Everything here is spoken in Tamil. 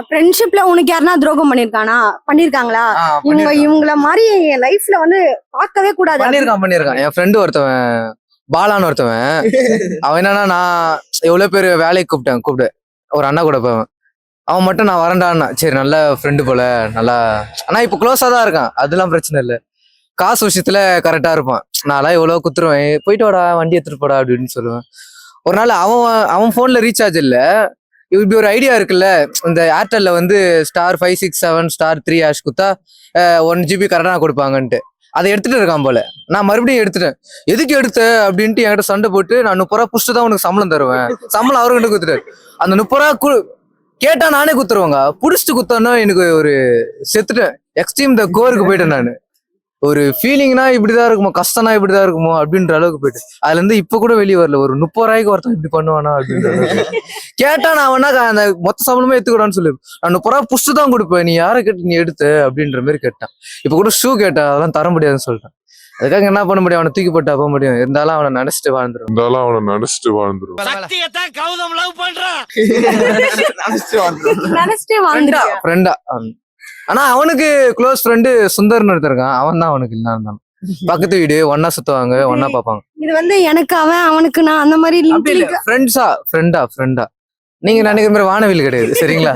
ஃப்ரெண்ட்ஷிப்ல உனக்கு யாருன்னா துரோகம் பண்ணிருக்காங்களா? இவங்கள மாதிரி என் லைஃப்ல வந்து பார்க்கவே கூடாது. பண்ணிருக்கான். என் ஃப்ரெண்டு ஒருத்தவன் பாலான்னு ஒருத்தவன். அவன் என்னன்னா, நான் எவ்வளவு பேர் வேலைக்கு கூப்பிட்டு ஒரு அண்ணா கூட போவேன். அவன் மட்டும் நான் வரண்டான்னா சரி நல்ல ஃப்ரெண்டு போல நல்லா. ஆனா இப்ப க்ளோஸா தான் இருக்கான், அதெல்லாம் பிரச்சனை இல்லை. காசு விஷயத்துல கரெக்டா இருப்பான். நான்லாம் எவ்வளவு குத்துருவேன், போயிட்டு வாடா வண்டி எடுத்துட்டு போடா அப்படின்னு சொல்லுவேன். ஒரு நாள் அவன் போன்ல ரீசார்ஜ் இல்ல, இப்படி ஒரு ஐடியா இருக்குல்ல, இந்த ஏர்டெல்ல வந்து *567*3# குத்தா 1 GB கரெக்டா கொடுப்பாங்கன்ட்டு அதை எடுத்துட்டு இருக்கான் போல. நான் மறுபடியும் எடுத்துட்டேன். எதுக்கு எடுத்த அப்படின்ட்டு என்கிட்ட சண்டை போட்டு, நான் 30 ரூபா புடிச்சுட்டு தான் உனக்கு சம்பளம் தருவேன், சம்பளம் அவர்கிட்ட குத்துட்டாரு. அந்த 30 ரூபா கேட்டா நானே குத்துருவாங்க. புடிச்சிட்டு குத்தோன்னா எனக்கு ஒரு செத்துட்டேன். எக்ஸ்ட்ரீம் த கோருக்கு போயிட்டேன் நான். ஒரு ஃபீலிங்னா இப்படிதான் இருக்குமோ, கஷ்டம்னா இப்படிதான் இருக்குமோ அப்படின்ற அளவுக்கு போயிட்டு அதுல இருந்து இப்ப கூட வெளியே வரல. ஒரு 30 ரூபாய்க்கு ஒருத்தன் இப்படி பண்ணுவானா அப்படின்ற கேட்டா நான் வேணா அந்த மொத்த சம்பளமே எடுத்துக்கூடான்னு சொல்லு, நான் 30 ரூபாய் புடிச்சு தான் கொடுப்பேன், நீ யாரை கேட்டு நீ எடுத்த அப்படின்ற மாதிரி கேட்டான். இப்ப கூட ஷூ கேட்டா அதெல்லாம் தர முடியாதுன்னு சொல்லிட்டான். அதுக்காக என்ன பண்ண முடியும், அவனை தூக்கி போட்டா போக முடியும். இருந்தாலும் அவனை நினைச்சிட்டு வாழ்ந்துரும். ஃப்ரெண்டா. ஆனா அவனுக்கு க்ளோஸ் ஃப்ரெண்டு சுந்தர்னு ஒருத்தருக்கான். அவன் தான் அவனுக்கு இல்ல இருந்தாலும் பக்கத்து வீடு, ஒன்னா சுத்துவாங்க, ஒன்னா பாப்பாங்க. இது வந்து எனக்கு அவனுக்கு நான் அந்த மாதிரி ஃப்ரெண்டா. நீங்க நினைக்கிற மாதிரி வானவில் கிடையாது, சரிங்களா?